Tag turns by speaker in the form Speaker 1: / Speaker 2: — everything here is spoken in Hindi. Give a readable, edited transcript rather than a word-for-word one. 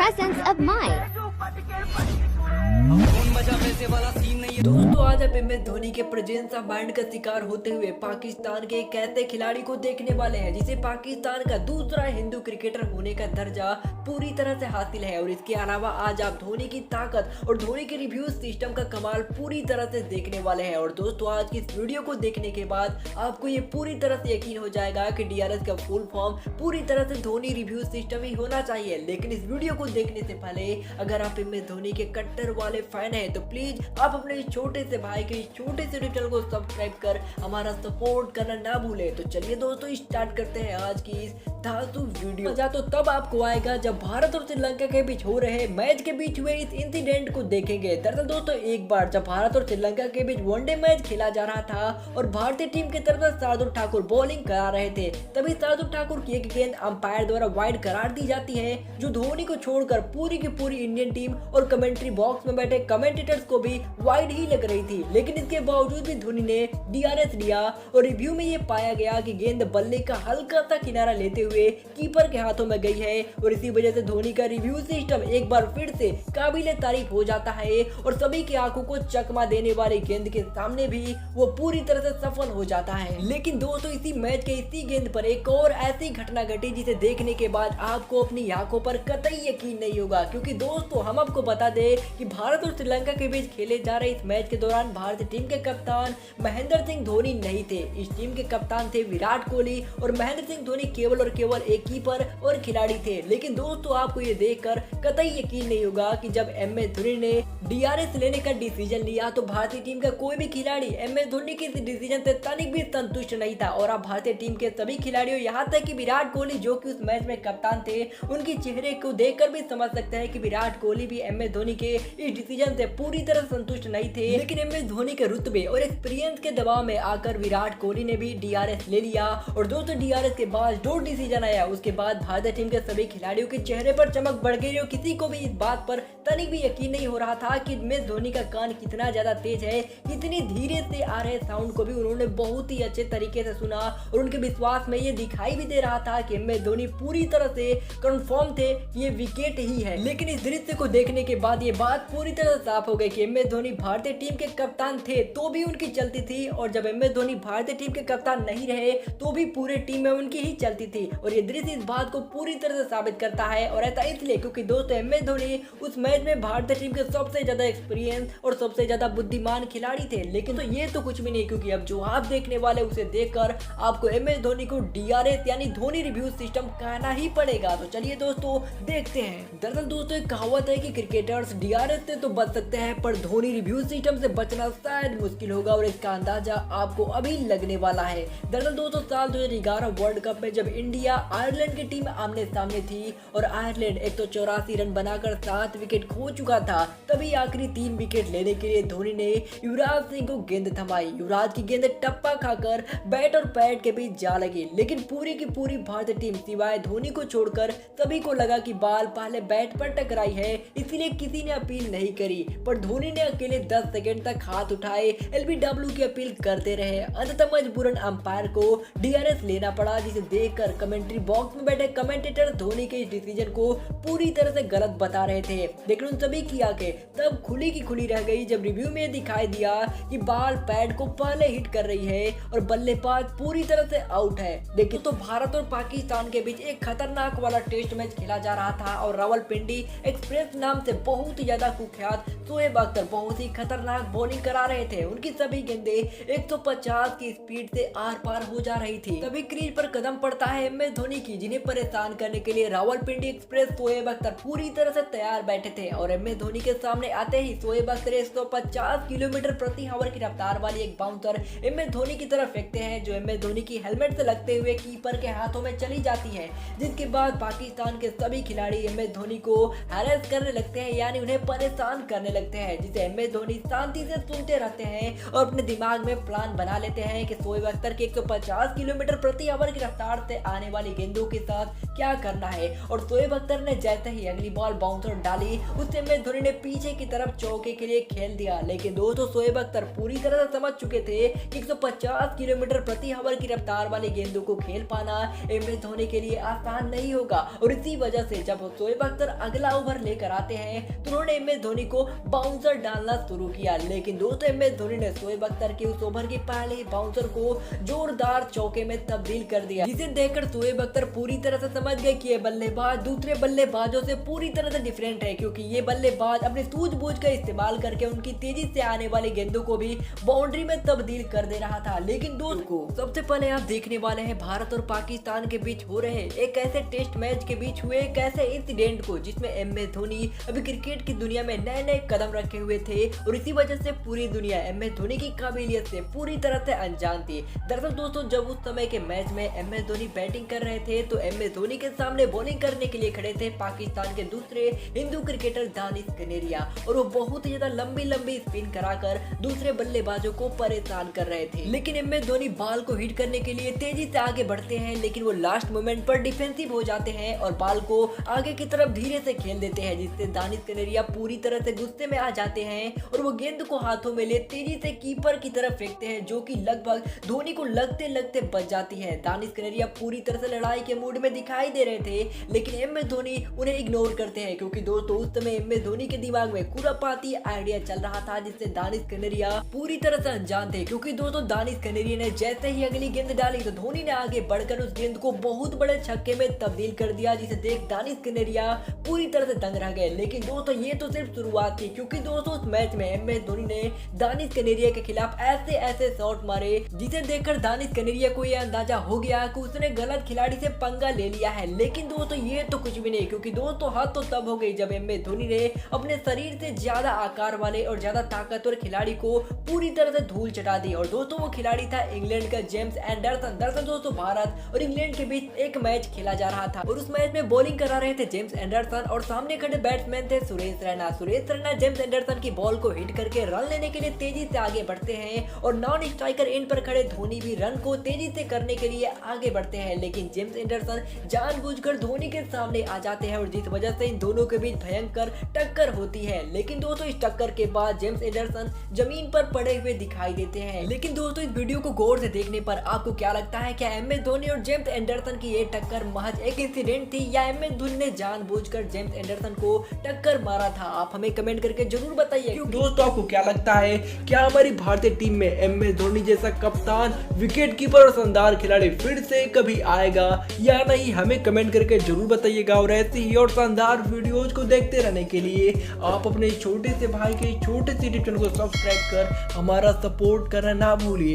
Speaker 1: presence of mind.
Speaker 2: दोस्तों आज आप MS धोनी के प्रेजेंस ऑफ माइंड का शिकार होते हुए पाकिस्तान के एक ऐसे खिलाड़ी को देखने वाले हैं जिसे पाकिस्तान का दूसरा हिंदू क्रिकेटर होने का दर्जा पूरी तरह से हासिल है। और इसके अलावा आज आप धोनी की ताकत और धोनी के रिव्यू सिस्टम का कमाल पूरी तरह से देखने वाले हैं। और दोस्तों आज की इस वीडियो को देखने के बाद आपको ये पूरी तरह से यकीन हो जाएगा कि DRS का फुल फॉर्म पूरी तरह से धोनी रिव्यू सिस्टम ही होना चाहिए। लेकिन इस वीडियो को देखने से पहले अगर आप MS धोनी के कट्टर वाले फैन है तो प्लीज आप अपने इस छोटे से भाई के इस छोटे से चैनल को सब्सक्राइब कर हमारा सपोर्ट करना ना भूले। तो चलिए दोस्तों स्टार्ट करते हैं आज की इस धांसू वीडियो। मजा तो तब आपको आएगा जब भारत और श्रीलंका के बीच हो रहे मैच के बीच हुए इस इंसिडेंट को देखेंगे। दरअसल दोस्तों एक बार जब भारत और श्रीलंका के बीच वनडे मैच खेला जा रहा था और भारतीय टीम की तरफ से शार्दुल ठाकुर बॉलिंग करा रहे थे, तभी शार्दुल ठाकुर की एक गेंद अंपायर द्वारा वाइड करार दी जाती है, जो धोनी को छोड़कर पूरी की पूरी इंडियन टीम और कमेंट्री बॉक्स में बैठे कमेंटेटर्स को भी वाइड ही लग रही थी। लेकिन इसके बावजूद भी धोनी ने DRS लिया और रिव्यू में ये पाया गया कि गेंद बल्ले का हल्का सा किनारा लेते हुए कीपर के हाथों में गई है। और इसी वजह से धोनी का रिव्यू सिस्टम एक बार फिर से काबिले तारीफ हो जाता है और सभी की आंखों को चकमा देने वाली गेंद के सामने भी वो पूरी तरह से सफल हो जाता है। लेकिन दोस्तों इसी मैच के इसी गेंद पर एक और ऐसी घटना घटी जिसे देखने के बाद आपको अपनी आंखों पर कतई यकीन नहीं होगा, क्योंकि दोस्तों हम आपको बता दें कि भारत और श्रीलंका के बीच खेले जा रहे इस मैच के दौरान भारतीय टीम के कप्तान महेंद्र सिंह धोनी नहीं थे। इस टीम के कप्तान थे विराट कोहली और महेंद्र सिंह धोनी केवल और केवल एक कीपर और खिलाड़ी थे। लेकिन दोस्तों आपको ये देखकर कतई यकीन नहीं होगा कि जब MS धोनी ने DRS लेने का डिसीजन लिया तो भारतीय टीम का कोई भी खिलाड़ी MS धोनी के इस डिसीजन से तनिक भी संतुष्ट नहीं था। और आप भारतीय टीम के सभी खिलाड़ियों यहाँ तक कि विराट कोहली जो कि उस मैच में कप्तान थे, उनके चेहरे को देखकर भी समझ सकते हैं कि विराट कोहली भी MS धोनी के इस डिसीजन से पूरी तरह संतुष्ट नहीं थे। लेकिन MS धोनी के रुतबे और एक्सपीरियंस के दबाव में आकर विराट कोहली ने भी DRS ले लिया। और दोस्तों DRS के बाद जो डिसीजन आया उसके बाद भारतीय टीम के सभी खिलाड़ियों के चेहरे पर चमक बढ़ गई और किसी को भी इस बात पर तनिक भी यकीन नहीं हो रहा था कि MS धोनी का कान कितना ज्यादा तेज है। इतनी धीरे से आ रहे साउंड को भी उन्होंने बहुत ही अच्छे तरीके से सुना और उनके विश्वास में ये दिखाई भी दे रहा था कि MS धोनी पूरी तरह से कंफर्म थे ये विकेट ही है। लेकिन इस दृश्य को देखने के बाद ये बात पूरी तरह से साफ हो गई कि MS धोनी भारतीय टीम के कप्तान थे तो भी उनकी चलती थी, और जब MS धोनी भारतीय टीम के कप्तान नहीं रहे तो भी पूरे टीम में उनकी ही चलती थी। और ये दृश्य इस बात को पूरी तरह से साबित करता है। और ऐसा इसलिए क्योंकि दोस्तों MS धोनी उस मैच में भारतीय टीम के सबसे ज्यादा एक्सपीरियंस और सबसे ज्यादा बुद्धिमान खिलाड़ी थे। लेकिन तो ये तो कुछ भी नहीं, क्योंकि अब जो आप देखने वाले उसे देखकर आपको MS धोनी को DRS यानी धोनी रिव्यू सिस्टम कहना ही पड़ेगा। तो चलिए दोस्तों देखते हैं। दरअसल दोस्तों एक कहावत है कि क्रिकेटर्स DRS से तो बच सकते हैं पर धोनी रिव्यू सिस्टम से बचना शायद मुश्किल होगा, और इसका अंदाजा आपको अभी लगने वाला है। दरअसल दोस्तों साल 2011 वर्ल्ड कप में जब इंडिया आयरलैंड की टीम आमने सामने थी और आयरलैंड 184 रन बनाकर 7 विकेट खो चुका था, तभी आखिरी 3 विकेट लेने के लिए धोनी ने युवराज सिंह को गेंद थमाई। युवराज की गेंद टप्पा खाकर बैट और पैड के बीच जा लगी। लेकिन पूरी की पूरी भारतीय टीम सिवाय धोनी को छोड़कर सभी को लगा कि बॉल पहले बैट पर टकराई है, इसलिए किसी ने अपील नहीं करी। पर धोनी ने अकेले 10 सेकंड तक हाथ उठाए LBW की अपील करते रहे। अंततः मजबूरन अंपायर को DRS लेना पड़ा, जिसे देखकर कमेंट्री बॉक्स में बैठे कमेंटेटर धोनी के इस डिसीजन को पूरी तरह से गलत बता रहे थे। लेकिन उन सभी की आंखें तब खुली की खुली रह गई जब रिव्यू में दिखाई दिया कि बॉल पैड को पहले हिट कर रही है और बल्लेबाज पूरी तरह से आउट है। लेकिन तो भारत और पाकिस्तान के बीच एक खतरनाक वाला टेस्ट मैच खेला जा रहा था और रावलपिंडी एक्सप्रेस नाम से बहुत ही ज्यादा कुख्यात शोएब अख्तर बहुत ही खतरनाक बॉलिंग करा रहे थे। उनकी सभी गेंदें 150 की स्पीड से आर पार हो जा रही थी। तभी क्रीज पर कदम पड़ता है MS धोनी की, जिन्हें परेशान करने के लिए रावलपिंडी एक्सप्रेस शोएब अख्तर पूरी तरह से तैयार बैठे थे। और MS धोनी के सामने आते ही शोएब अख्तर 150 किलोमीटर प्रति आवर की रफ्तार वाली एक बाउंसर MS धोनी की तरफ फेंकते हैं, जो MS धोनी की हेलमेट से लगते हुए कीपर के हाथों में चली जाती है। जिसके बाद पाकिस्तान के सभी खिलाड़ी MS धोनी को हैरेस करने लगते हैं, यानी उन्हें परेशान करने लगते हैं, जिसे MS धोनी शांति से सुनते रहते हैं और अपने दिमाग में प्लान बना लेते हैं कि शोएब अख्तर के 150 किलोमीटर प्रति आवर की रफ्तार से आने वाली गेंदों के साथ क्या करना है। और शोएब अख्तर ने जैसे ही अगली बॉल बाउंसर डाली उससे एमएस धोनी ने पीछे की तरफ चौके के लिए खेल दिया। लेकिन दोस्तों शोएब अख्तर पूरी तरह से समझ चुके थे कि 150 किलोमीटर प्रति आवर की रफ्तार वाली गेंदों को खेल पाना एमएस धोनी के लिए आसान नहीं होगा। और इसी वजह से जब शोएब अख्तर अगला ओवर लेकर आते हैं तो उन्होंने एमएस धोनी को बाउंसर डालना शुरू किया। लेकिन दोस्तों एमएस धोनी ने शोएब अख्तर के उस ओवर के पहले ही बाउंसर को जोरदार चौके में तब्दील कर दिया, जिसे देखकर शोएब अख्तर पूरी तरह से समझ गए कि ये बल्लेबाज दूसरे बल्लेबाजों से पूरी तरह से डिफरेंट है, क्योंकि ये बल्लेबाज अपने सूझबूझ का इस्तेमाल करके उनकी तेजी से आने वाली गेंदों को भी बाउंड्री में तब्दील कर दे रहा था। लेकिन दोस्तों सबसे पहले आप देखने वाले हैं भारत और पाकिस्तान के बीच हो रहे एक ऐसे टेस्ट मैच के बीच हुए एक ऐसे इंसिडेंट को जिसमें एमएस धोनी अभी क्रिकेट की दुनिया में नए नए कदम रखे हुए थे और इसी वजह से पूरी दुनिया एमएस धोनी की काबिलियत से पूरी तरह से अनजान थी। दरअसल दोस्तों जब उस समय के मैच में एमएस धोनी बैटिंग कर रहे थे तो एमएस धोनी के सामने बॉलिंग करने के लिए खड़े थे पाकिस्तान के दूसरे हिंदू क्रिकेटर दानिश कनेरिया, और वो बहुत ही ज्यादा लंबी लंबी स्पिन कराकर दूसरे बल्लेबाजों को परेशान कर रहे थे। लेकिन एमएस धोनी बॉल को हिट करने के लिए तेजी से आगे बढ़ते हैं, लेकिन वो लास्ट मोमेंट पर डिफेंसिव हो जाते हैं और बॉल को आगे की तरफ धीरे से खेल देते हैं, जिससे दानिश कनेरिया पूरी तरह से गुस्से में आ जाते हैं और वो गेंद को हाथों में ले तेजी से कीपर की तरफ फेंकते हैं, जो कि लगभग धोनी को लगते लगते बच जाती है। दानिश कनेरिया पूरी तरह से लड़ाई के मूड में दिखाई दे रहे थे, लेकिन एमएस धोनी उन्हें इग्नोर करते हैं, क्योंकि दोस्तों उस समय एमएस धोनी के दिमाग में खुरापाती आइडिया चल रहा था, जिससे दानिश कनेरिया पूरी तरह से अनजान थे। क्योंकि दोस्तों दानिश कनेरिया ने जैसे ही अगली गेंद डाली तो धोनी ने आगे बढ़कर उस गेंद को बहुत बड़े छक्के में तब्दील कर दिया, जिसे देख दानिश कनेरिया पूरी तरह से दंग रह गए। लेकिन दोस्तों ये तो सिर्फ शुरुआत थी, क्योंकि दोस्तों उस मैच में एमएस धोनी ने दानिश कनेरिया के खिलाफ ऐसे ऐसे शॉट मारे जिसे देखकर दानिश कनेरिया को यह अंदाजा हो गया कि उसने गलत खिलाड़ी से पंगा ले लिया है। लेकिन दोस्तों ये तो कुछ भी नहीं, क्योंकि दोस्तों हद तो तब हो गई जब एमएस धोनी ने अपने शरीर से ज्यादा आकार वाले और ज्यादा ताकतवर खिलाड़ी को पूरी तरह से धूल चटा दी। और दोस्तों वो खिलाड़ी था इंग्लैंड का जेम्स एंडरसन। दरअसल दोस्तों भारत और इंग्लैंड के बीच एक मैच खेला जा रहा था और उस मैच में बॉलिंग करा रहे थे जेम्स एंडरसन और सामने खड़े बैट्समैन थे सुरेश रैना। सुरेश रैना जेम्स एंडरसन की बॉल को हिट करके रन लेने के लिए तेजी से आगे बढ़ते हैं और नॉन स्ट्राइकर एंड पर खड़े धोनी भी रन को तेजी से करने के लिए आगे बढ़ते हैं, लेकिन जेम्स एंडरसन जानबूझकर धोनी के सामने आ जाते हैं और जिस वजह से इन दोनों के बीच भयंकर टक्कर होती है। लेकिन दोस्तों इस टक्कर के बाद जेम्स एंडरसन जमीन पर पड़े हुए दिखाई देते हैं। लेकिन दोस्तों इस वीडियो को गौर से देखने पर आपको क्या लगता है, क्या एमएस धोनी और जेम्स एंडरसन की ये टक्कर महज एक इंसिडेंट थी या एमएस धोनी ने जानबूझकर जेम्स एंडरसन को टक्कर मारा था? आप हमें कमेंट करके जरूर बताइए।
Speaker 1: दोस्तों आपको क्या लगता है, क्या हमारी भारतीय टीम में एमएस धोनी जैसा कप्तान, विकेट कीपर और शानदार खिलाड़ी फिर से कभी आएगा या नहीं? हमें कमेंट करके जरूर बताइएगा। और ऐसे ही और शानदार वीडियोज को देखते रहने के लिए आप अपने छोटे से भाई के छोटे से यूट्यूब चैनल को सब्सक्राइब कर हमारा सपोर्ट करना ना भूलिए।